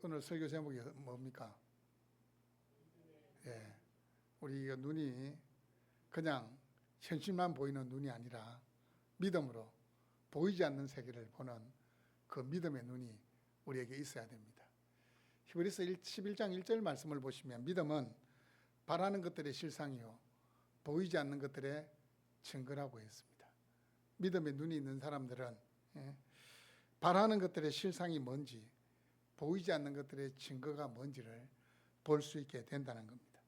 오늘 설교 제목이 뭡니까? 예, 우리 눈이 그냥 현실만 보이는 눈이 아니라 믿음으로 보이지 않는 세계를 보는 그 믿음의 눈이 우리에게 있어야 됩니다. 히브리서 11장 1절 말씀을 보시면 믿음은 바라는 것들의 실상이요 보이지 않는 것들의 증거라고 했습니다. 믿음의 눈이 있는 사람들은 바라는 것들의 실상이 뭔지 보이지 않는 것들의 증거가 뭔지를 볼 수 있게 된다는 겁니다.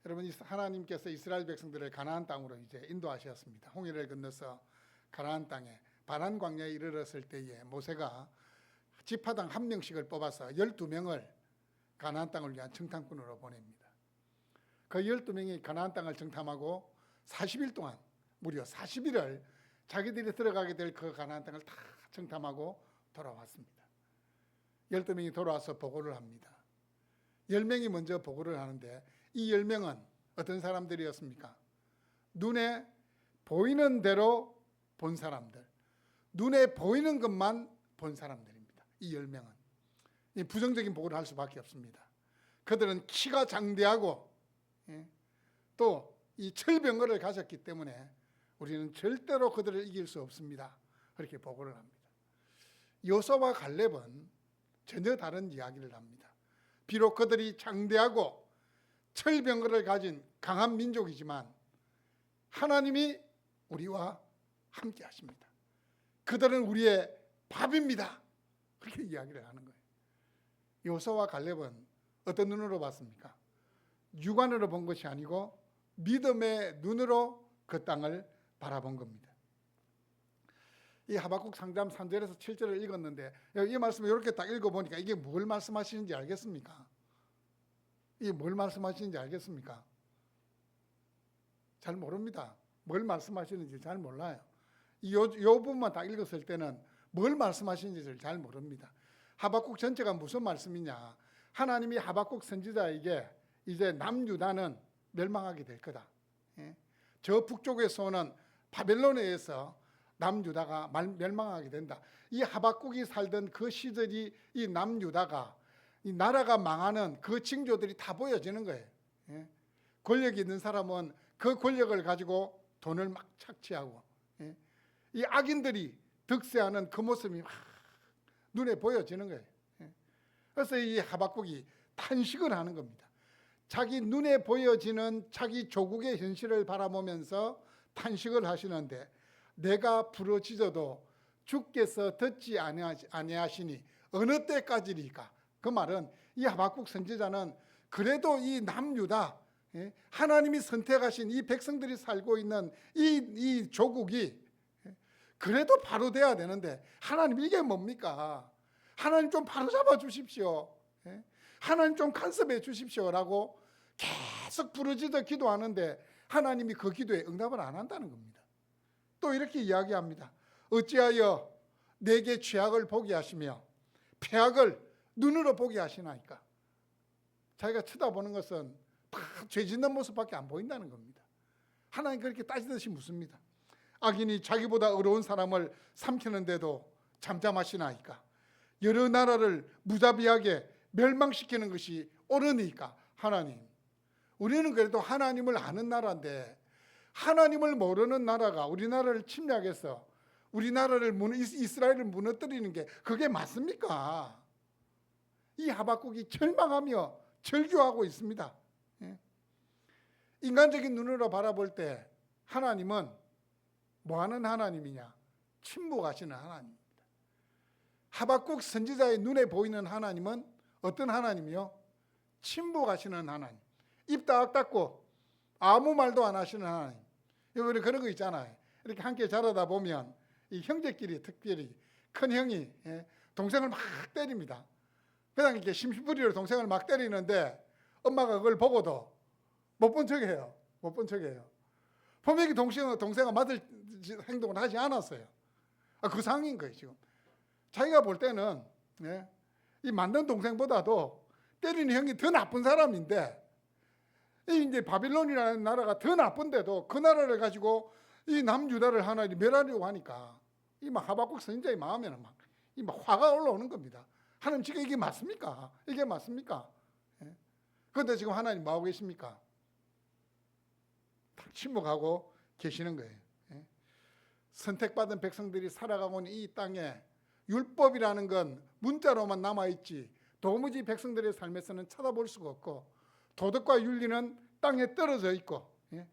여러분, 하나님께서 이스라엘 백성들을 가나안 땅으로 이제 인도하셨습니다. 홍해를 건너서 가나안 땅에 바란 광야에 이르렀을 때에 모세가 지파당 한 명씩을 뽑아서 12명을 가나안 땅을 위한 정탐꾼으로 보냅니다. 그 12명이 가나안 땅을 정탐하고 40일 동안 무려 40일을 자기들이 들어가게 될 그 가나안 땅을 다 정탐하고 돌아왔습니다. 12명이 돌아와서 보고를 합니다. 10명이 먼저 보고를 하는데 이 10명은 어떤 사람들이었습니까? 눈에 보이는 대로 본 사람들, 눈에 보이는 것만 본 사람들입니다. 이 10명은 이 부정적인 보고를 할 수밖에 없습니다. 그들은 키가 장대하고 또 이 철병거를 가졌기 때문에 우리는 절대로 그들을 이길 수 없습니다. 그렇게 보고를 합니다. 여호수아와 갈렙은 전혀 다른 이야기를 합니다. 비록 그들이 장대하고 철병거를 가진 강한 민족이지만 하나님이 우리와 함께 하십니다. 그들은 우리의 밥입니다. 그렇게 이야기를 하는 거예요. 여호수아와 갈렙은 어떤 눈으로 봤습니까? 육안으로 본 것이 아니고 믿음의 눈으로 그 땅을 바라본 겁니다. 이 하박국 3장 3절에서 7절을 읽었는데 이 말씀을 이렇게 딱 읽어보니까 이게 뭘 말씀하시는지 알겠습니까? 이게 뭘 말씀하시는지 알겠습니까? 잘 모릅니다. 뭘 말씀하시는지 잘 몰라요. 이 부분만 딱 읽었을 때는 뭘 말씀하시는지 잘 모릅니다. 하박국 전체가 무슨 말씀이냐? 하나님이 하박국 선지자에게 이제 남유다는 멸망하게 될 거다. 저 북쪽에서 오는 바벨론에 의해서 남유다가 멸망하게 된다. 이 하박국이 살던 그 시절이 이 남유다가 이 나라가 망하는 그 징조들이 다 보여지는 거예요. 권력이 있는 사람은 그 권력을 가지고 돈을 막 착취하고 이 악인들이 득세하는 그 모습이 막 눈에 보여지는 거예요. 그래서 이 하박국이 탄식을 하는 겁니다. 자기 눈에 보여지는 자기 조국의 현실을 바라보면서 탄식을 하시는데 내가 부러지져도 주께서 듣지 아니하시니 어느 때까지리까? 그 말은 이 하박국 선지자는 그래도 이 남유다 하나님이 선택하신 이 백성들이 살고 있는 이 조국이 그래도 바로 돼야 되는데 하나님 이게 뭡니까? 하나님 좀 바로 잡아 주십시오. 하나님 좀 간섭해 주십시오라고 계속 부르짖어 기도하는데 하나님이 그 기도에 응답을 안 한다는 겁니다. 또 이렇게 이야기합니다. 어찌하여 내게 죄악을 보게 하시며 패악을 눈으로 보게 하시나이까? 자기가 쳐다보는 것은 다 죄 짓는 모습밖에 안 보인다는 겁니다. 하나님 그렇게 따지듯이 묻습니다. 악인이 자기보다 어려운 사람을 삼키는데도 잠잠하시나이까? 여러 나라를 무자비하게 멸망시키는 것이 옳으니까? 하나님, 우리는 그래도 하나님을 아는 나라인데 하나님을 모르는 나라가 우리나라를 침략해서 우리나라를 이스라엘을 무너뜨리는 게 그게 맞습니까? 이 하박국이 절망하며 절규하고 있습니다. 인간적인 눈으로 바라볼 때 하나님은 뭐하는 하나님이냐? 침묵하시는 하나님입니다. 하박국 선지자의 눈에 보이는 하나님은 어떤 하나님이요? 침묵하시는 하나님. 입 딱 닫고 아무 말도 안 하시는 하나님. 우리 그런 거 있잖아요. 이렇게 함께 자라다 보면 이 형제끼리 특별히 큰 형이 동생을 막 때립니다. 그냥 이렇게 심심풀이로 동생을 막 때리는데 엄마가 그걸 보고도 못 본 척해요. 못 본 척해요. 분명히 동생은 맞을 행동을 하지 않았어요. 그 상황인 거예요 지금. 자기가 볼 때는 이 만든 동생보다도 때리는 형이 더 나쁜 사람인데 이제 바빌론이라는 나라가 더 나쁜데도 그 나라를 가지고 이 남유다를 하나님 멸하려고 하니까 이 막 하박국 선지자의 마음에는 막 화가 올라오는 겁니다. 하나님 지금 이게 맞습니까? 이게 맞습니까? 예? 그런데 지금 하나님 뭐하고 계십니까? 딱 침묵하고 계시는 거예요. 예? 선택받은 백성들이 살아가고 있는 이 땅에 율법이라는 건 문자로만 남아있지 도무지 백성들의 삶에서는 쳐다볼 수가 없고, 도덕과 윤리는 땅에 떨어져 있고, 예?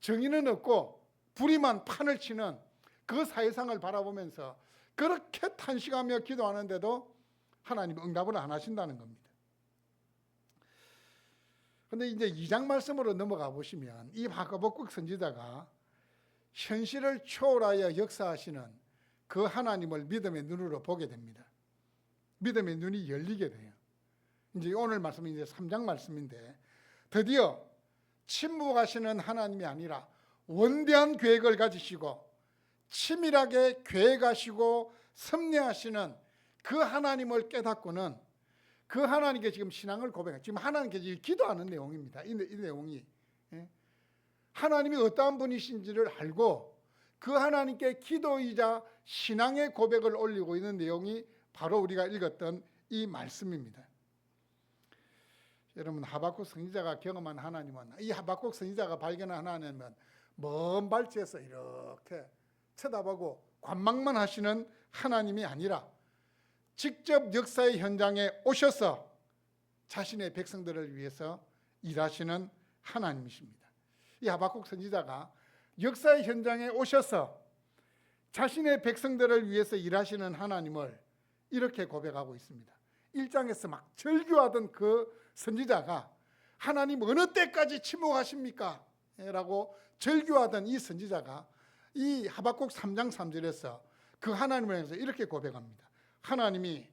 정의는 없고 불의만 판을 치는 그 사회상을 바라보면서 그렇게 탄식하며 기도하는데도 하나님 응답을 안 하신다는 겁니다. 그런데 이제 2장 말씀으로 넘어가 보시면 이 하박국 선지자가 현실을 초월하여 역사하시는 그 하나님을 믿음의 눈으로 보게 됩니다. 믿음의 눈이 열리게 돼요. 이제 오늘 말씀은 이제 3장 말씀인데, 드디어 침묵하시는 하나님이 아니라 원대한 계획을 가지시고 치밀하게 계획하시고 섭리하시는 그 하나님을 깨닫고는 그 하나님께 지금 신앙을 고백해요. 지금 하나님께 기도하는 내용입니다. 이 내용이 하나님이 어떠한 분이신지를 알고 그 하나님께 기도이자 신앙의 고백을 올리고 있는 내용이 바로 우리가 읽었던 이 말씀입니다. 여러분, 하박국 선지자가 경험한 하나님은, 이 하박국 선지자가 발견한 하나님은 먼 발치에서 이렇게 쳐다보고 관망만 하시는 하나님이 아니라 직접 역사의 현장에 오셔서 자신의 백성들을 위해서 일하시는 하나님이십니다. 이 하박국 선지자가 역사의 현장에 오셔서 자신의 백성들을 위해서 일하시는 하나님을 이렇게 고백하고 있습니다. 1장에서 막 절규하던 그 선지자가 하나님 어느 때까지 침묵하십니까? 라고 절규하던 이 선지자가 이 하박국 3장 3절에서 그 하나님을 향해서 이렇게 고백합니다. 하나님이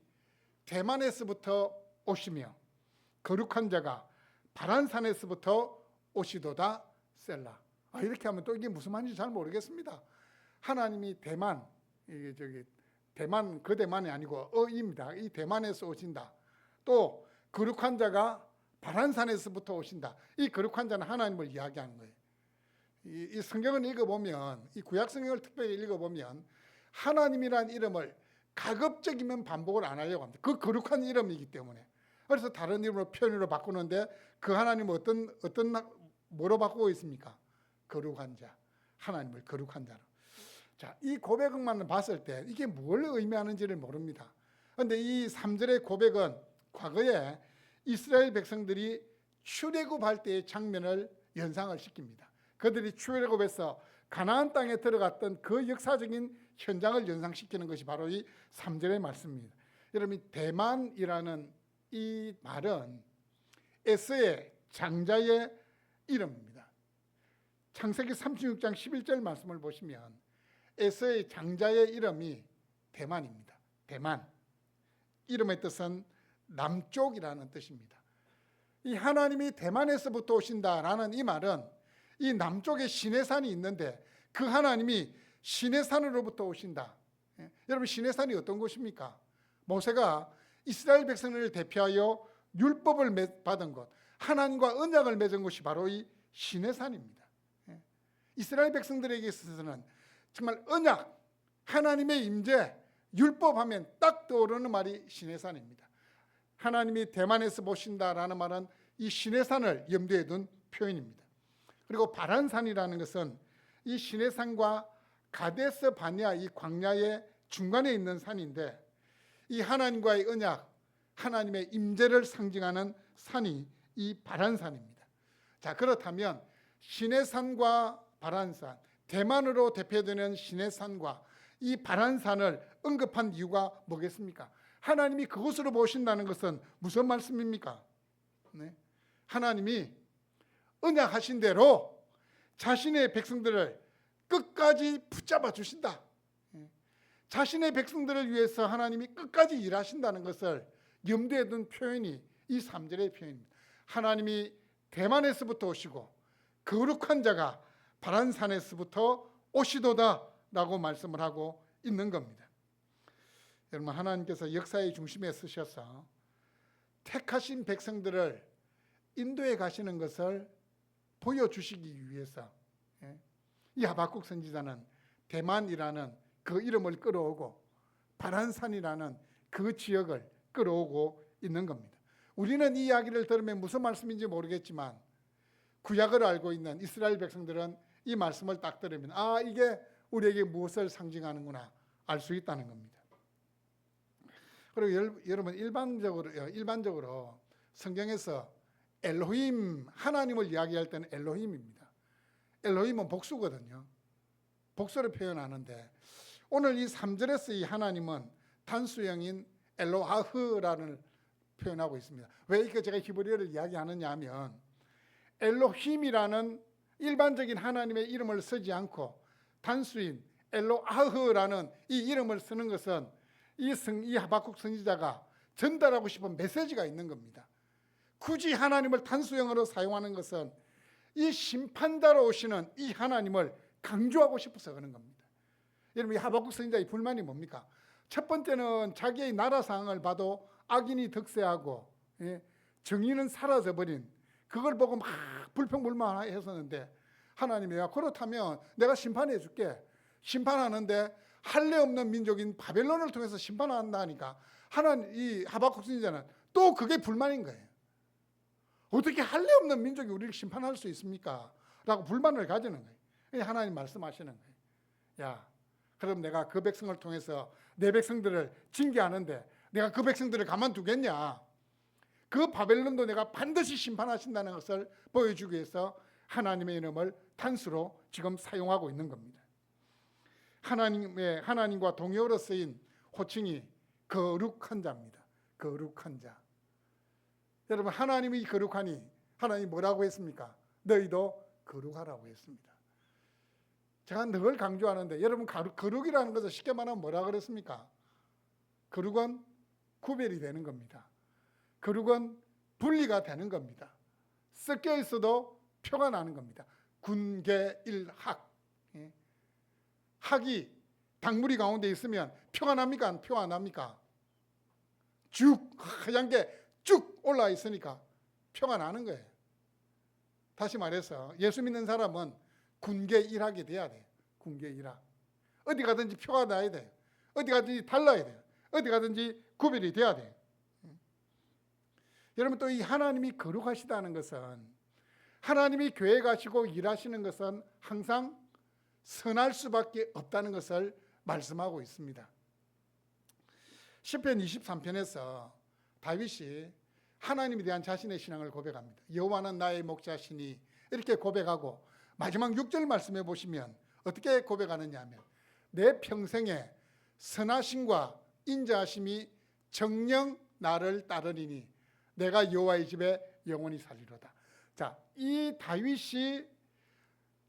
대만에서부터 오시며 거룩한 자가 바란산에서부터 오시도다 셀라. 이렇게 하면 또 이게 무슨 말인지 잘 모르겠습니다. 하나님이 대만, 대만 그 대만이 아니고 어입니다. 이 대만에서 오신다. 또 거룩한 자가 바란산에서부터 오신다. 이 거룩한 자는 하나님을 이야기하는 거예요. 이 성경을 읽어보면, 이 구약 성경을 특별히 읽어보면 하나님이라는 이름을 가급적이면 반복을 안 하려고 합니다. 그 거룩한 이름이기 때문에. 그래서 다른 이름으로 표현으로 바꾸는데 그 하나님은 뭐로 바꾸고 있습니까? 거룩한 자. 하나님을 거룩한 자로. 자, 이 고백만 봤을 때 이게 뭘 의미하는지를 모릅니다. 그런데 이 3절의 고백은 과거에 이스라엘 백성들이 출애굽할 때의 장면을 연상을 시킵니다. 그들이 출애굽해서 가나안 땅에 들어갔던 그 역사적인 현장을 연상시키는 것이 바로 이 3절의 말씀입니다. 여러분, 대만이라는 이 말은 에서의 장자의 이름입니다. 창세기 36장 11절 말씀을 보시면 에서의 장자의 이름이 대만입니다. 대만. 이름의 뜻은 남쪽이라는 뜻입니다. 이 하나님이 대만에서부터 오신다라는 이 말은 이 남쪽에 시내산이 있는데 그 하나님이 시내산으로부터 오신다. 여러분, 시내산이 어떤 곳입니까? 모세가 이스라엘 백성을 대표하여 율법을 받은 곳, 하나님과 언약을 맺은 곳이 바로 이 시내산입니다. 이스라엘 백성들에게 있어서는 정말 언약, 하나님의 임재, 율법하면 딱 떠오르는 말이 시내산입니다. 하나님이 대만에서 보신다라는 말은 이 시내산을 염두에 둔 표현입니다. 그리고 바란산이라는 것은 이 시내산과 가데스 바네아 이 광야의 중간에 있는 산인데, 이 하나님과의 언약, 하나님의 임재를 상징하는 산이 이 바란산입니다. 자, 그렇다면 시내산과 바란산, 대만으로 대표되는 시내산과 이 바란산을 언급한 이유가 뭐겠습니까? 하나님이 그곳으로 보신다는 것은 무슨 말씀입니까? 네? 하나님이 언약하신 대로 자신의 백성들을 끝까지 붙잡아 주신다. 자신의 백성들을 위해서 하나님이 끝까지 일하신다는 것을 염두에 둔 표현이 이 3절의 표현입니다. 하나님이 대만에서부터 오시고 거룩한 자가 바란산에서부터 오시도다 라고 말씀을 하고 있는 겁니다. 여러분, 하나님께서 역사의 중심에 서셔서 택하신 백성들을 인도해 가시는 것을 보여주시기 위해서 이 하박국 선지자는 대만이라는 그 이름을 끌어오고 바란산이라는 그 지역을 끌어오고 있는 겁니다. 우리는 이 이야기를 들으면 무슨 말씀인지 모르겠지만 구약을 알고 있는 이스라엘 백성들은 이 말씀을 딱 들으면 이게 우리에게 무엇을 상징하는구나 알 수 있다는 겁니다. 그리고 여러분 일반적으로 성경에서 엘로힘 하나님을 이야기할 때는 엘로힘입니다. 엘로힘은 복수거든요. 복수를 표현하는데 오늘 이 3절에서 이 하나님은 단수형인 엘로하흐라는 표현하고 있습니다. 왜 이렇게 제가 히브리어를 이야기하느냐 하면 엘로힘이라는 일반적인 하나님의 이름을 쓰지 않고 단수인 엘로하흐라는 이 이름을 쓰는 것은 이 하박국 선지자가 전달하고 싶은 메시지가 있는 겁니다. 굳이 하나님을 단수형으로 사용하는 것은 이 심판자로 오시는 이 하나님을 강조하고 싶어서 그런 겁니다. 여러분 이 하박국 선지자의 불만이 뭡니까? 첫 번째는 자기의 나라 상황을 봐도 악인이 득세하고 정의는 사라져버린 그걸 보고 막 불평불만했었는데 하나님이 그렇다면 내가 심판해 줄게. 심판하는데 할례 없는 민족인 바벨론을 통해서 심판한다니까 이 하박국 선지자는 또 그게 불만인 거예요. 어떻게 할례 없는 민족이 우리를 심판할 수 있습니까? 라고 불만을 가지는 거예요. 하나님 말씀하시는 거예요. 야, 그럼 내가 그 백성을 통해서 내 백성들을 징계하는데 내가 그 백성들을 가만두겠냐? 그 바벨론도 내가 반드시 심판하신다는 것을 보여주기 위해서 하나님의 이름을 단수로 지금 사용하고 있는 겁니다. 하나님과 동요로 쓰인 호칭이 거룩한 자입니다. 거룩한 자. 여러분 하나님이 거룩하니 하나님이 뭐라고 했습니까? 너희도 거룩하라고 했습니다. 제가 늘 강조하는데 여러분 거룩이라는 것을 쉽게 말하면 뭐라 그랬습니까? 거룩은 구별이 되는 겁니다. 거룩은 분리가 되는 겁니다. 섞여 있어도 표가 나는 겁니다. 군계일학. 학이 당무리 가운데 있으면 표가 납니까? 표가 안 납니까? 쭉 하얀 게 쭉 올라 있으니까 표가 나는 거예요. 다시 말해서 예수 믿는 사람은 군계일학이 돼야 돼요. 군계일학. 어디 가든지 표가 나야 돼요. 어디 가든지 달라야 돼요. 어디 가든지 구별이 돼야 돼요. 여러분 또 이 하나님이 거룩하시다는 것은 하나님이 교회 가시고 일하시는 것은 항상 선할 수밖에 없다는 것을 말씀하고 있습니다. 시편 23편에서 다윗이 하나님에 대한 자신의 신앙을 고백합니다. 여호와는 나의 목자시니 이렇게 고백하고 마지막 6절 말씀해 보시면 어떻게 고백하느냐 하면 내 평생에 선하심과 인자하심이 정녕 나를 따르리니 내가 여호와의 집에 영원히 살리로다. 자, 이 다윗이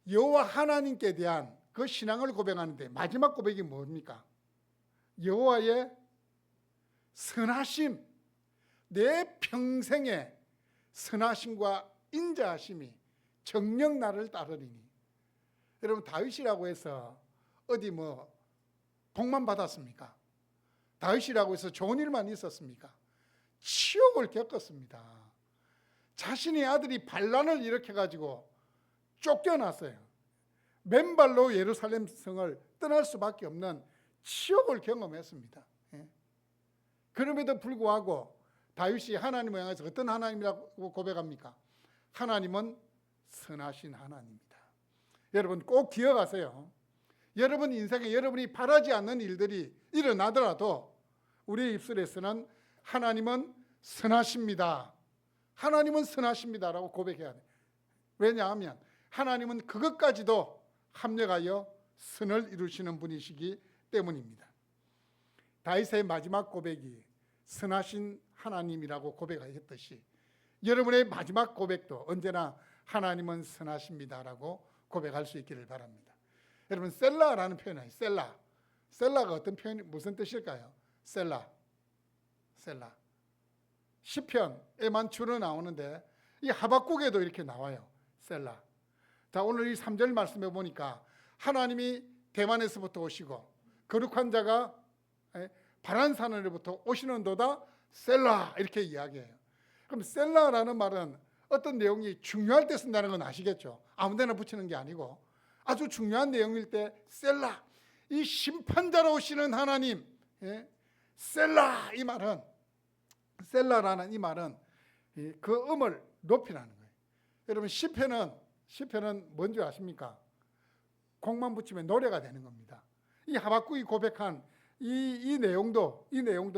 여호와 하나님께 대한 그 신앙을 고백하는데 마지막 고백이 뭡니까? 여호와의 선하심, 내 평생의 선하심과 인자하심이 정녕 나를 따르리니. 여러분 다윗이라고 해서 어디 복만 받았습니까? 다윗이라고 해서 좋은 일만 있었습니까? 치욕을 겪었습니다. 자신의 아들이 반란을 일으켜가지고 쫓겨났어요. 맨발로 예루살렘 성을 떠날 수밖에 없는 치욕을 경험했습니다. 그럼에도 불구하고 다윗이 하나님을 향해서 어떤 하나님이라고 고백합니까? 하나님은 선하신 하나님입니다. 여러분 꼭 기억하세요. 여러분 인생에 여러분이 바라지 않는 일들이 일어나더라도 우리의 입술에서는 하나님은 선하십니다. 하나님은 선하십니다라고 고백해야 돼요. 왜냐하면 하나님은 그것까지도 합력하여 선을 이루시는 분이시기 때문입니다. 다윗의 마지막 고백이 선하신 하나님이라고 고백했듯이 여러분의 마지막 고백도 언제나 하나님은 선하십니다라고 고백할 수 있기를 바랍니다. 여러분 셀라라는 표현이 셀라. 셀라가 어떤 표현이 무슨 뜻일까요? 셀라. 시편에만 주로 나오는데 이 하박국에도 이렇게 나와요. 셀라. 자, 오늘 이 3절 말씀해 보니까 하나님이 대만에서부터 오시고 거룩한 자가 바란산으로부터 오시는도다 셀라 이렇게 이야기해요. 그럼 셀라라는 말은 어떤 내용이 중요할 때 쓴다는 건 아시겠죠? 아무데나 붙이는 게 아니고 아주 중요한 내용일 때 셀라, 이 심판자로 오시는 하나님, 셀라 이 말은 셀라라는 이 말은 그 음을 높이라는 거예요. 여러분 시편은 뭔지 아십니까? 곡만 붙이면 노래가 되는 겁니다. 이 하박국이 고백한 이 내용도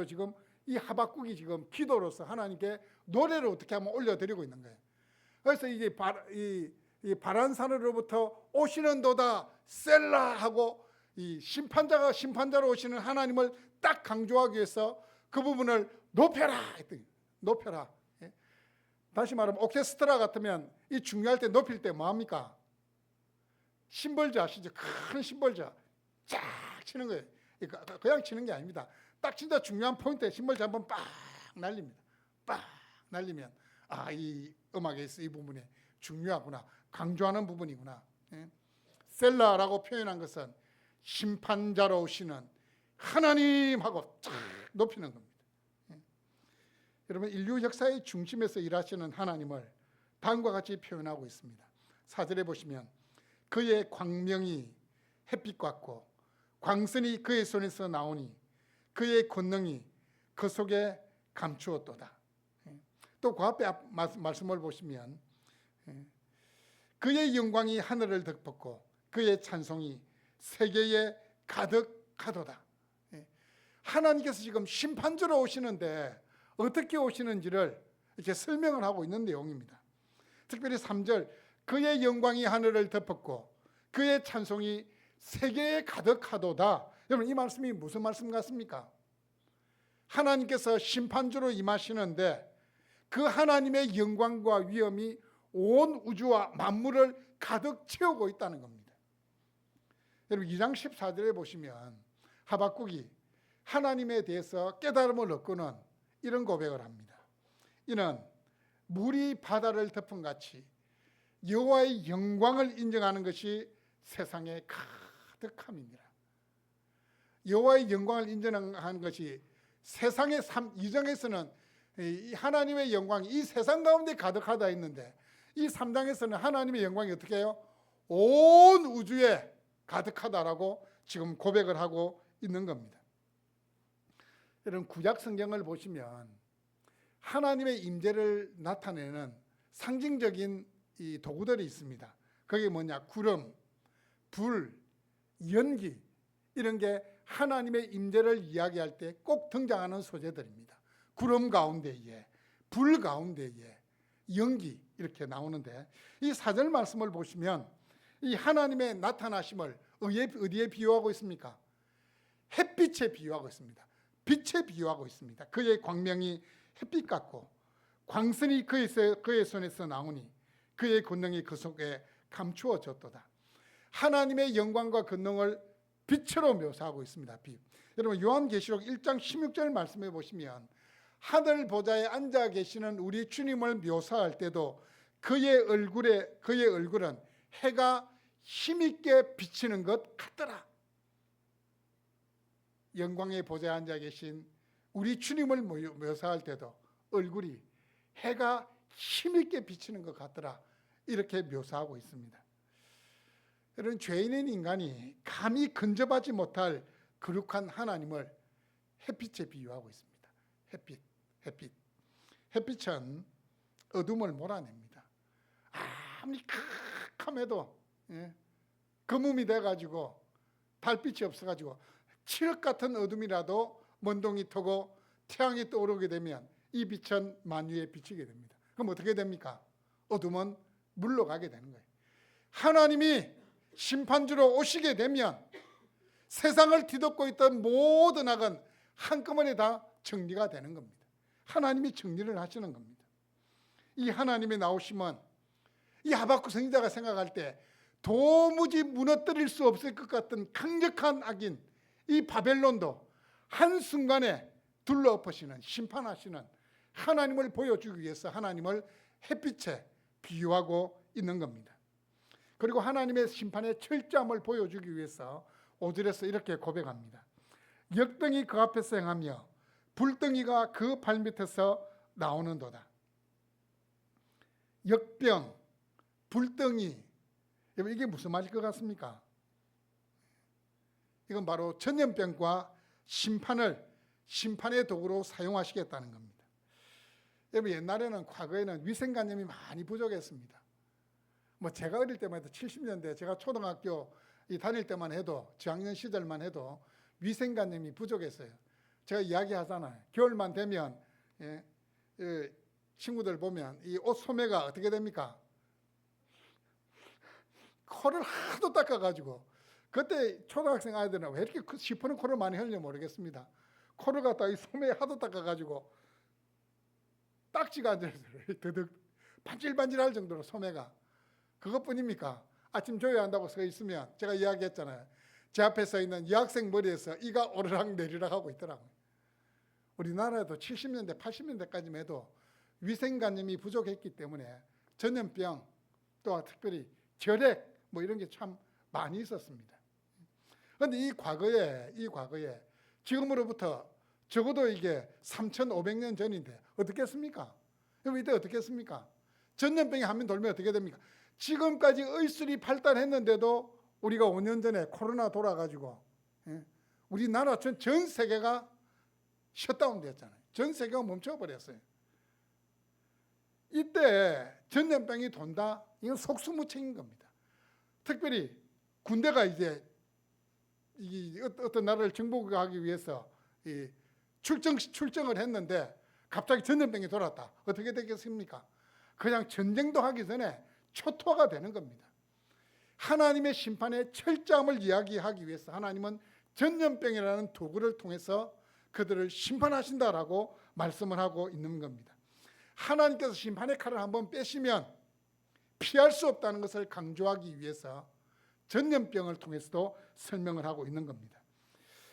지금 이 하박국이 지금 기도로서 하나님께 노래를 어떻게 하면 올려드리고 있는 거예요. 그래서 이게 이 바란산으로부터 오시는도다 셀라 하고 이 심판자로 오시는 하나님을 딱 강조하기 위해서 그 부분을 높여라 했더니 높여라. 예? 다시 말하면 오케스트라 같으면 이 중요할 때 높일 때 뭐합니까? 심벌자 아시죠? 큰 심벌자 쫙 치는 거예요. 그냥 치는 게 아닙니다. 딱 진짜 중요한 포인트에 심벌자 한번 빡 날립니다. 빡 날리면 이 음악에서 이 부분이 중요하구나, 강조하는 부분이구나. 예? 셀라라고 표현한 것은 심판자로 오시는 하나님하고 쫙 높이는 겁니다. 예? 여러분 인류 역사의 중심에서 일하시는 하나님을 다음과 같이 표현하고 있습니다. 4절에 보시면 그의 광명이 햇빛 같고 광선이 그의 손에서 나오니 그의 권능이 그 속에 감추었도다. 또 그 앞에 말씀을 보시면 그의 영광이 하늘을 덮었고 그의 찬송이 세계에 가득하도다. 하나님께서 지금 심판주로 오시는데 어떻게 오시는지를 이렇게 설명을 하고 있는 내용입니다. 특별히 3절 그의 영광이 하늘을 덮었고 그의 찬송이 세계에 가득하도다. 여러분 이 말씀이 무슨 말씀 같습니까? 하나님께서 심판주로 임하시는데 그 하나님의 영광과 위엄이 온 우주와 만물을 가득 채우고 있다는 겁니다. 여러분 2장 14절에 보시면 하박국이 하나님에 대해서 깨달음을 얻고는 이런 고백을 합니다. 이는 물이 바다를 덮은 같이 여호와의 영광을 인정하는 것이 세상에 가득함이니라. 여호와의 영광을 인정하는 것이 세상의 2장에서는 하나님의 영광이 이 세상 가운데 가득하다 했는데 이 3장에서는 하나님의 영광이 어떻게 해요? 온 우주에 가득하다라고 지금 고백을 하고 있는 겁니다. 여러분 구약 성경을 보시면 하나님의 임재를 나타내는 상징적인 이 도구들이 있습니다. 그게 뭐냐? 구름, 불, 연기 이런 게 하나님의 임재를 이야기할 때 꼭 등장하는 소재들입니다. 구름 가운데에, 불 가운데에, 연기 이렇게 나오는데 이 4절 말씀을 보시면 이 하나님의 나타나심을 어디에 비유하고 있습니까? 햇빛에 비유하고 있습니다. 빛에 비유하고 있습니다. 그의 광명이 햇빛 같고 광선이 그의 손에서 나오니 그의 권능이 그 속에 감추어졌도다. 하나님의 영광과 권능을 빛으로 묘사하고 있습니다. 빛. 여러분 요한계시록 1장 16절 말씀해 보시면 하늘 보좌에 앉아 계시는 우리 주님을 묘사할 때도 그의 얼굴은 해가 힘있게 비치는 것 같더라. 영광의 보좌에 앉아 계신 우리 주님을 묘사할 때도 얼굴이 해가 힘있게 비치는 것 같더라. 이렇게 묘사하고 있습니다. 여러분 죄인인 인간이 감히 근접하지 못할 거룩한 하나님을 햇빛에 비유하고 있습니다. 햇빛은 어둠을 몰아냅니다. 아무리 캄캄해도 거품이 돼가지고 달빛이 없어가지고 칠흑 같은 어둠이라도 먼동이 터고 태양이 떠오르게 되면 이 빛은 만유에 비치게 됩니다. 그럼 어떻게 됩니까? 어둠은 물러가게 되는 거예요. 하나님이 심판주로 오시게 되면 세상을 뒤덮고 있던 모든 악은 한꺼번에 다 정리가 되는 겁니다. 하나님이 정리를 하시는 겁니다. 이 하나님의 나오심은 이 하박국 선지자가 생각할 때 도무지 무너뜨릴 수 없을 것 같은 강력한 악인 이 바벨론도 한순간에 둘러엎으시는 심판하시는 하나님을 보여주기 위해서 하나님을 햇빛에 비유하고 있는 겁니다. 그리고 하나님의 심판의 철저함을 보여주기 위해서 5절에서 이렇게 고백합니다. 역병이 그 앞에서 행하며 불덩이가 그 발밑에서 나오는도다. 역병, 불덩이, 이게 무슨 말일 것 같습니까? 이건 바로 전염병과 심판의 도구로 사용하시겠다는 겁니다. 여러분 옛날에는 과거에는 위생관념이 많이 부족했습니다. 뭐 제가 어릴 때만 해도 70년대 제가 초등학교 다닐 때만 해도 저학년 시절만 해도 위생관념이 부족했어요. 제가 이야기하잖아요. 겨울만 되면 친구들 보면 이 옷 소매가 어떻게 됩니까? 코를 하도 닦아가지고 그때 초등학생 아이들은 왜 이렇게 시퍼런 코를 많이 흘려 모르겠습니다. 코를 갖다 이 소매에 하도 닦아가지고 딱지가 안 들어서 더덕 반질반질할 정도로 소매가 그것뿐입니까? 아침 조회한다고 서 있으면 제가 이야기했잖아요. 제 앞에 서 있는 여학생 머리에서 이가 오르락 내리락 하고 있더라고요. 우리나라에도 70년대 80년대까지만 해도 위생관념이 부족했기 때문에 전염병 또 특별히 결핵 뭐 이런 게 참 많이 있었습니다. 그런데 이 과거에 지금으로부터 적어도 이게 3,500년 전인데 어떻겠습니까? 이때 어떻겠습니까? 전염병이 한 번 돌면 어떻게 됩니까? 지금까지 의술이 발달했는데도 우리가 5년 전에 코로나 돌아가지고 우리나라 전 세계가 셧다운 됐잖아요. 전 세계가 멈춰버렸어요. 이때 전염병이 돈다? 이건 속수무책인 겁니다. 특별히 군대가 이제 어떤 나라를 정복하기 위해서 출정을 했는데 갑자기 전염병이 돌았다. 어떻게 되겠습니까? 그냥 전쟁도 하기 전에 초토화가 되는 겁니다. 하나님의 심판의 철저함을 이야기하기 위해서 하나님은 전염병이라는 도구를 통해서 그들을 심판하신다라고 말씀을 하고 있는 겁니다. 하나님께서 심판의 칼을 한번 빼시면 피할 수 없다는 것을 강조하기 위해서 전염병을 통해서도 설명을 하고 있는 겁니다.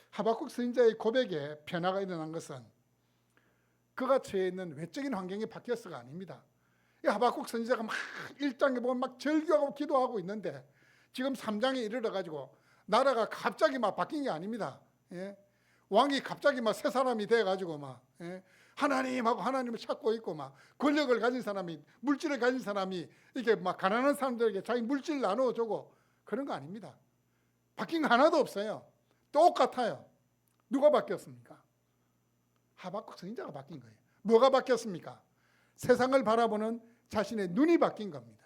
하박국 선지자의 고백에 변화가 일어난 것은 그가 처해 있는 외적인 환경이 바뀌어서가 아닙니다. 이 하박국 선지자가 막 1장에 보면 막 절규하고 기도하고 있는데 지금 3장에 이르러가지고 나라가 갑자기 막 바뀐 게 아닙니다. 왕이 갑자기 막 새 사람이 돼가지고 막 하나님하고 하나님을 찾고 있고 막 권력을 가진 사람이 물질을 가진 사람이 이렇게 막 가난한 사람들에게 자기 물질을 나눠주고 그런 거 아닙니다. 바뀐 거 하나도 없어요. 똑같아요. 누가 바뀌었습니까? 하박국 선지자가 바뀐 거예요. 뭐가 바뀌었습니까? 세상을 바라보는 자신의 눈이 바뀐 겁니다.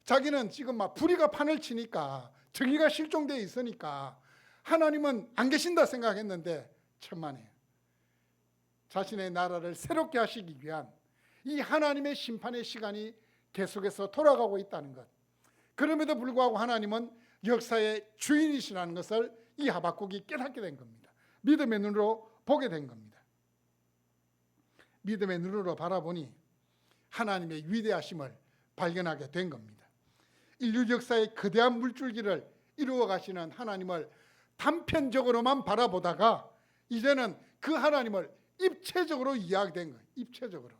자기는 지금 막 불의가 판을 치니까 정의가 실종되어 있으니까 하나님은 안 계신다 생각했는데 천만에요. 자신의 나라를 새롭게 하시기 위한 이 하나님의 심판의 시간이 계속해서 돌아가고 있다는 것. 그럼에도 불구하고 하나님은 역사의 주인이시라는 것을 이 하박국이 깨닫게 된 겁니다. 믿음의 눈으로 보게 된 겁니다. 믿음의 눈으로 바라보니 하나님의 위대하심을 발견하게 된 겁니다. 인류 역사의 거대한 물줄기를 이루어 가시는 하나님을 단편적으로만 바라보다가 이제는 그 하나님을 입체적으로 이해하게 된 거예요. 입체적으로.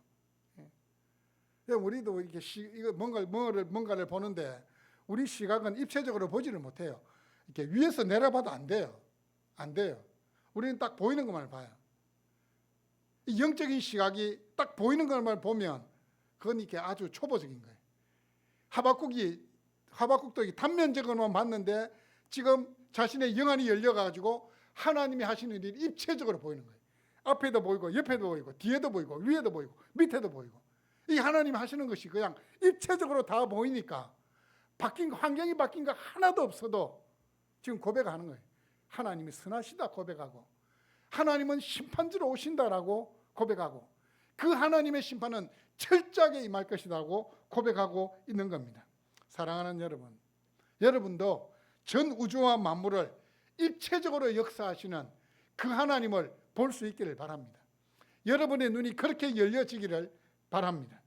우리도 이렇게 뭔가를 보는데 우리 시각은 입체적으로 보지를 못해요. 이렇게 위에서 내려봐도 안 돼요. 안 돼요. 우리는 딱 보이는 것만 봐요. 이 영적인 시각이 딱 보이는 것만 보면 그건 이렇게 아주 초보적인 거예요. 하박국도 단면적으로만 봤는데 지금 자신의 영안이 열려가지고 하나님이 하시는 일이 입체적으로 보이는 거예요. 앞에도 보이고 옆에도 보이고 뒤에도 보이고 위에도 보이고 밑에도 보이고 이 하나님이 하시는 것이 그냥 입체적으로 다 보이니까 환경이 바뀐 거 하나도 없어도 지금 고백하는 거예요. 하나님이 선하시다 고백하고 하나님은 심판주로 오신다라고 고백하고 그 하나님의 심판은 철저하게 임할 것이라고 고백하고 있는 겁니다. 사랑하는 여러분, 여러분도 전 우주와 만물을 입체적으로 역사하시는 그 하나님을 볼 수 있기를 바랍니다. 여러분의 눈이 그렇게 열려지기를 바랍니다.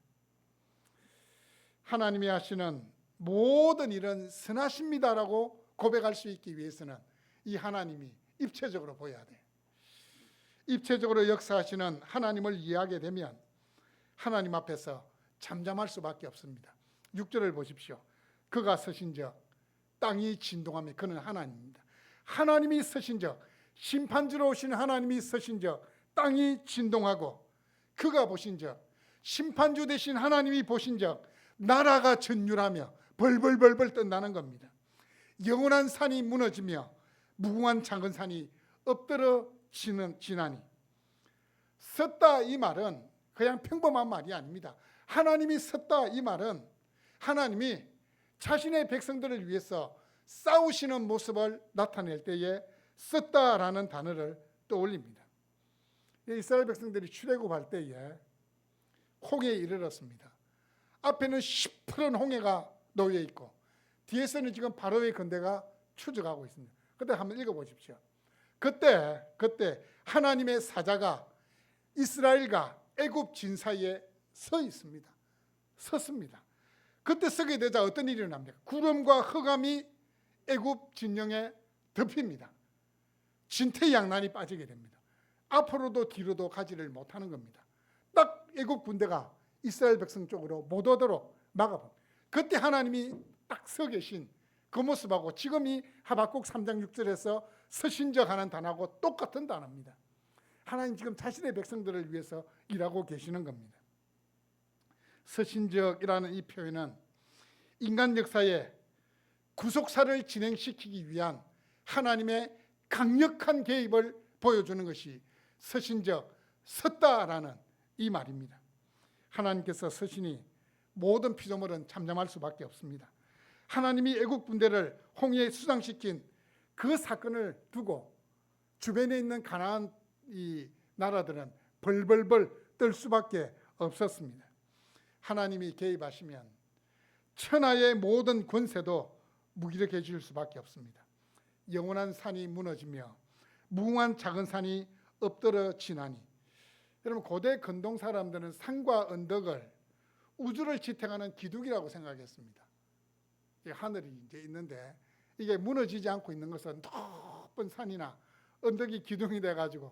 하나님이 하시는 모든 일은 선하십니다라고 고백할 수 있기 위해서는 이 하나님이 입체적으로 보여야 돼요. 입체적으로 역사하시는 하나님을 이해하게 되면 하나님 앞에서 잠잠할 수밖에 없습니다. 6절을 보십시오. 그가 서신적 땅이 진동하며 그는 하나님입니다. 하나님이 서신적 심판주로 오신 하나님이 서신적 땅이 진동하고 그가 보신적 심판주 되신 하나님이 보신적 나라가 전율하며 벌벌벌벌 떤다는 겁니다. 영원한 산이 무너지며 무궁한 작은 산이 엎드러 지나니 섰다 이 말은 그냥 평범한 말이 아닙니다. 하나님이 섰다 이 말은 하나님이 자신의 백성들을 위해서 싸우시는 모습을 나타낼 때에 섰다라는 단어를 떠올립니다. 이스라엘 백성들이 출애굽할 때에 홍해에 이르렀습니다. 앞에는 시퍼런 홍해가 놓여 있고 뒤에서는 지금 바로의 군대가 추적하고 있습니다. 그때 한번 읽어보십시오. 그때 하나님의 사자가 이스라엘과 애굽 진 사이에 서 있습니다. 섰습니다. 그때 서게 되자 어떤 일이 일어납니까? 구름과 흑암이 애굽 진영에 덮입니다. 진퇴양난이 빠지게 됩니다. 앞으로도 뒤로도 가지를 못하는 겁니다. 딱 애굽 군대가 이스라엘 백성 쪽으로 못 오도록 막아봅니다. 그때 하나님이 딱 서 계신 그 모습하고 지금 이 하박국 3장 6절에서 서신적하는 단어하고 똑같은 단어입니다. 하나님 지금 자신의 백성들을 위해서 일하고 계시는 겁니다. 서신적이라는 이 표현은 인간 역사에 구속사를 진행시키기 위한 하나님의 강력한 개입을 보여주는 것이 서신적, 섰다라는 이 말입니다. 하나님께서 서신이 모든 피조물은 잠잠할 수밖에 없습니다. 하나님이 애국 군대를 홍해에 수장시킨 그 사건을 두고 주변에 있는 가나안 이 나라들은 벌벌벌 떨 수밖에 없었습니다. 하나님이 개입하시면 천하의 모든 권세도 무기력해질 수밖에 없습니다. 영원한 산이 무너지며 무궁한 작은 산이 엎드러지나니. 여러분 고대 근동 사람들은 산과 언덕을 우주를 지탱하는 기둥이라고 생각했습니다. 하늘이 이제 있는데 이게 무너지지 않고 있는 것은 높은 산이나 언덕이 기둥이 돼가지고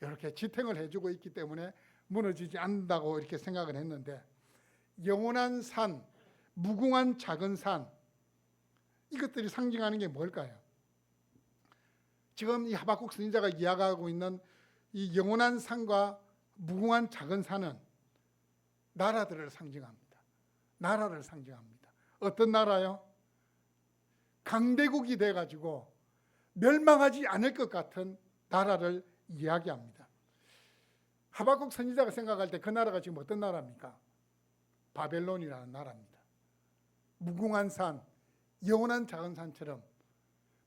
이렇게 지탱을 해주고 있기 때문에 무너지지 않는다고 이렇게 생각을 했는데 영원한 산, 무궁한 작은 산 이것들이 상징하는 게 뭘까요? 지금 이 하박국 선지자가 이야기하고 있는 이 영원한 산과 무궁한 작은 산은 나라들을 상징합니다. 나라를 상징합니다. 어떤 나라요? 강대국이 돼가지고 멸망하지 않을 것 같은 나라를 이야기합니다. 하박국 선지자가 생각할 때 그 나라가 지금 어떤 나라입니까? 바벨론이라는 나라입니다. 무궁한 산, 영원한 작은 산처럼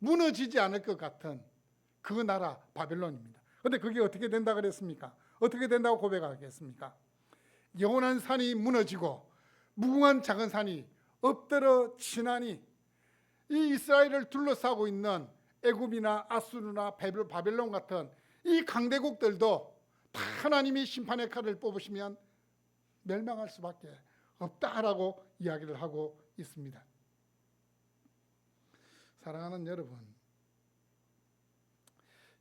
무너지지 않을 것 같은 그 나라 바벨론입니다. 그런데 그게 어떻게 된다 그랬습니까? 어떻게 된다고 고백하겠습니까? 영원한 산이 무너지고 무궁한 작은 산이 엎드러지나니. 이 이스라엘을 둘러싸고 있는 애굽이나 아수르나 바벨론 같은 이 강대국들도 다 하나님이 심판의 칼을 뽑으시면 멸망할 수밖에 없다라고 이야기를 하고 있습니다. 사랑하는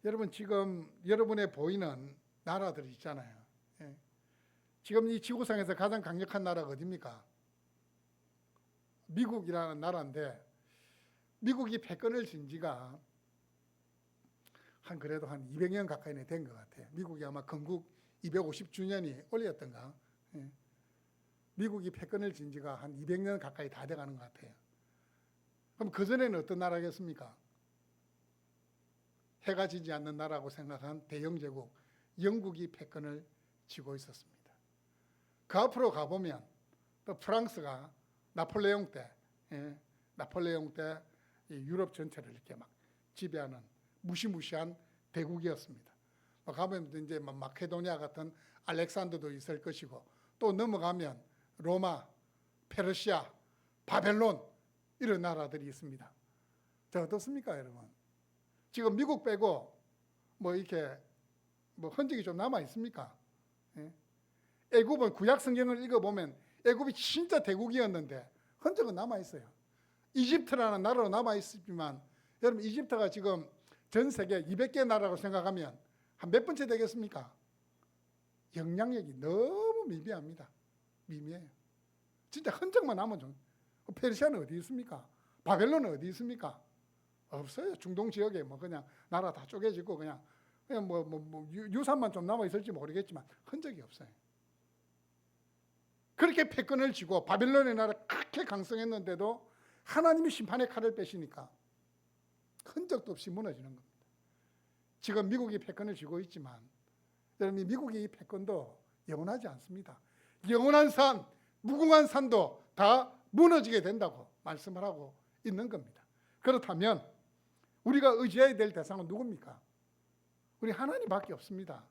여러분 지금 여러분의 보이는 나라들이 있잖아요. 지금 이 지구상에서 가장 강력한 나라가 어디입니까? 미국이라는 나라인데 미국이 패권을 진 지가 그래도 한 200년 가까이 된 것 같아요. 미국이 아마 건국 250주년이 올렸던가. 미국이 패권을 진 지가 한 200년 가까이 다 돼가는 것 같아요. 그럼 그전에는 어떤 나라겠습니까? 해가 지지 않는 나라고 생각한 대영제국 영국이 패권을 쥐고 있었습니다. 그 앞으로 가보면 또 프랑스가 나폴레옹 때 유럽 전체를 이렇게 막 지배하는 무시무시한 대국이었습니다. 가면 이제 마케도니아 같은 알렉산더도 있을 것이고 또 넘어가면 로마, 페르시아, 바벨론 이런 나라들이 있습니다. 자, 어떻습니까, 여러분? 지금 미국 빼고 이렇게 흔적이 좀 남아 있습니까? 애굽은 구약 성경을 읽어보면 애굽이 진짜 대국이었는데 흔적은 남아 있어요. 이집트라는 나라로 남아 있지만 여러분 이집트가 지금 전 세계 200개 나라라고 생각하면 한 몇 번째 되겠습니까? 영향력이 너무 미비합니다. 미미해요. 진짜 흔적만 남은 좀. 페르시아는 어디 있습니까? 바벨론은 어디 있습니까? 없어요. 중동 지역에 그냥 나라 다 쪼개지고 그냥 유산만 좀 남아 있을지 모르겠지만 흔적이 없어요. 그렇게 패권을 쥐고 바벨론의 나라 그렇게 강성했는데도 하나님이 심판의 칼을 빼시니까 흔적도 없이 무너지는 겁니다. 지금 미국이 패권을 쥐고 있지만 여러분 미국의 이 패권도 영원하지 않습니다. 영원한 산, 무궁한 산도 다 무너지게 된다고 말씀을 하고 있는 겁니다. 그렇다면 우리가 의지해야 될 대상은 누굽니까? 우리 하나님밖에 없습니다.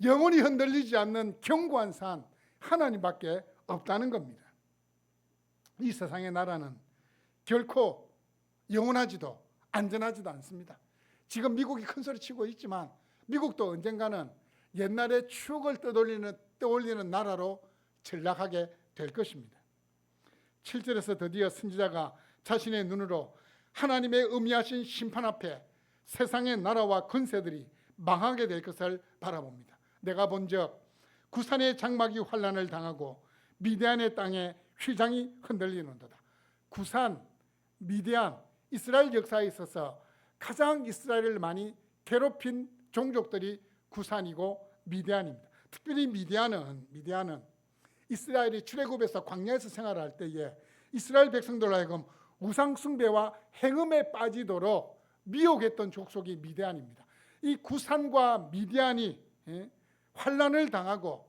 영원히 흔들리지 않는 견고한 산 하나님밖에 없다는 겁니다. 이 세상의 나라는 결코 영원하지도 안전하지도 않습니다. 지금 미국이 큰 소리 치고 있지만 미국도 언젠가는 옛날의 추억을 떠올리는 나라로 전락하게 될 것입니다. 7절에서 드디어 선지자가 자신의 눈으로 하나님의 의미하신 심판 앞에 세상의 나라와 권세들이 망하게 될 것을 바라봅니다. 내가 본즉 구산의 장막이 환난을 당하고 미디안의 땅에 휘장이 흔들리는도다. 구산, 미디안, 이스라엘 역사에 있어서 가장 이스라엘을 많이 괴롭힌 종족들이 구산이고 미디안입니다. 특별히 미디안은 이스라엘이 출애굽에서 광야에서 생활할 때에 이스라엘 백성들로 하여금 우상 숭배와 행음에 빠지도록 미혹했던 족속이 미디안입니다. 이 구산과 미디안이 환난을 당하고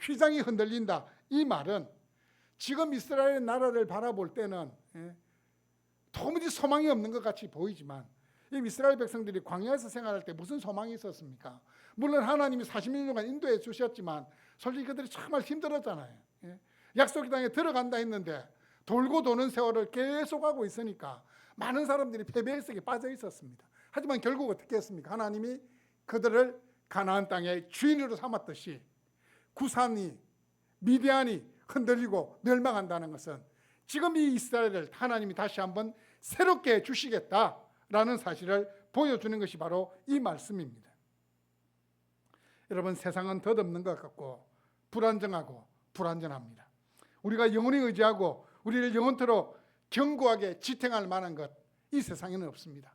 휘장이 흔들린다, 이 말은 지금 이스라엘 나라를 바라볼 때는 도무지 소망이 없는 것 같이 보이지만 이 이스라엘 백성들이 광야에서 생활할 때 무슨 소망이 있었습니까? 물론 하나님이 40년 인도해 주셨지만 솔직히 그들이 정말 힘들었잖아요. 약속의 땅에 들어간다 했는데 돌고 도는 세월을 계속하고 있으니까 많은 사람들이 패배의 속에 빠져 있었습니다. 하지만 결국 어떻게 했습니까? 하나님이 그들을 가나안 땅의 주인으로 삼았듯이 구산이, 미디안이 흔들리고 멸망한다는 것은 지금 이 이스라엘을 하나님이 다시 한번 새롭게 주시겠다라는 사실을 보여주는 것이 바로 이 말씀입니다. 여러분, 세상은 덧없는 것 같고 불안정하고 불안전합니다. 우리가 영원히 의지하고 우리를 영원토록 견고하게 지탱할 만한 것, 이 세상에는 없습니다.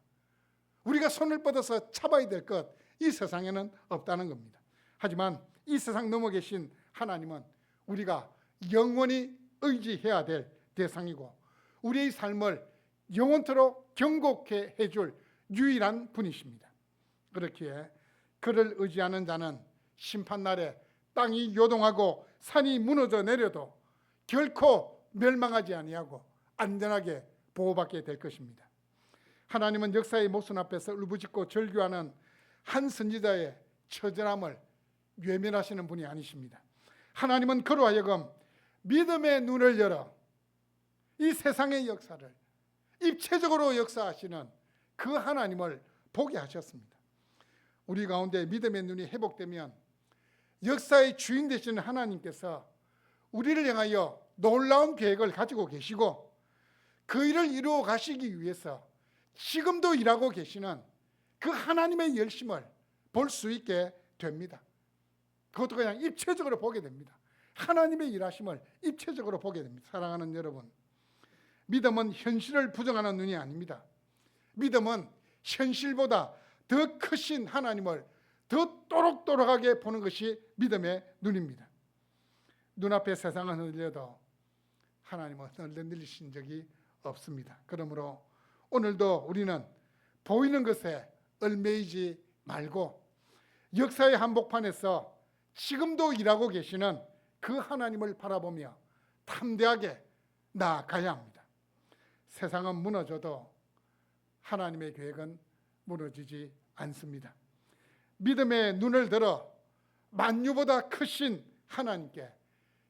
우리가 손을 뻗어서 잡아야 될 것, 이 세상에는 없다는 겁니다. 하지만 이 세상 넘어 계신 하나님은 우리가 영원히 의지해야 될 대상이고 우리의 삶을 영원토록 견고케 해줄 유일한 분이십니다. 그렇기에 그를 의지하는 자는 심판날에 땅이 요동하고 산이 무너져 내려도 결코 멸망하지 아니하고 안전하게 보호받게 될 것입니다. 하나님은 역사의 모순 앞에서 울부짖고 절규하는 한 선지자의 처절함을 외면하시는 분이 아니십니다. 하나님은 그로 하여금 믿음의 눈을 열어 이 세상의 역사를 입체적으로 역사하시는 그 하나님을 보게 하셨습니다. 우리 가운데 믿음의 눈이 회복되면 역사의 주인 되시는 하나님께서 우리를 향하여 놀라운 계획을 가지고 계시고 그 일을 이루어 가시기 위해서 지금도 일하고 계시는 그 하나님의 열심을 볼 수 있게 됩니다. 그것도 그냥 입체적으로 보게 됩니다. 하나님의 일하심을 입체적으로 보게 됩니다. 사랑하는 여러분, 믿음은 현실을 부정하는 눈이 아닙니다. 믿음은 현실보다 더 크신 하나님을 더 또록또록하게 보는 것이 믿음의 눈입니다. 눈앞에 세상은 흔들려도 하나님은 흔들리신 적이 없습니다. 그러므로 오늘도 우리는 보이는 것에 얽매이지 말고 역사의 한복판에서 지금도 일하고 계시는 그 하나님을 바라보며 담대하게 나아가야 합니다. 세상은 무너져도 하나님의 계획은 무너지지 않습니다. 믿음의 눈을 들어 만유보다 크신 하나님께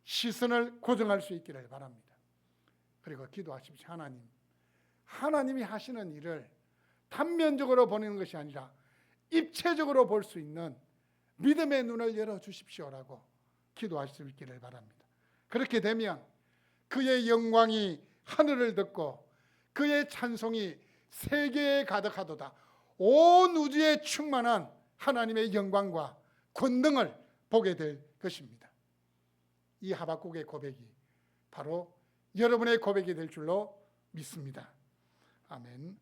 시선을 고정할 수 있기를 바랍니다. 그리고 기도하십시오. 하나님이 하시는 일을 단면적으로 보는 것이 아니라 입체적으로 볼 수 있는 믿음의 눈을 열어주십시오라고 기도하실 수 있기를 바랍니다. 그렇게 되면 그의 영광이 하늘을 덮고 그의 찬송이 세계에 가득하도다. 온 우주에 충만한 하나님의 영광과 권능을 보게 될 것입니다. 이 하박국의 고백이 바로 여러분의 고백이 될 줄로 믿습니다. 아멘.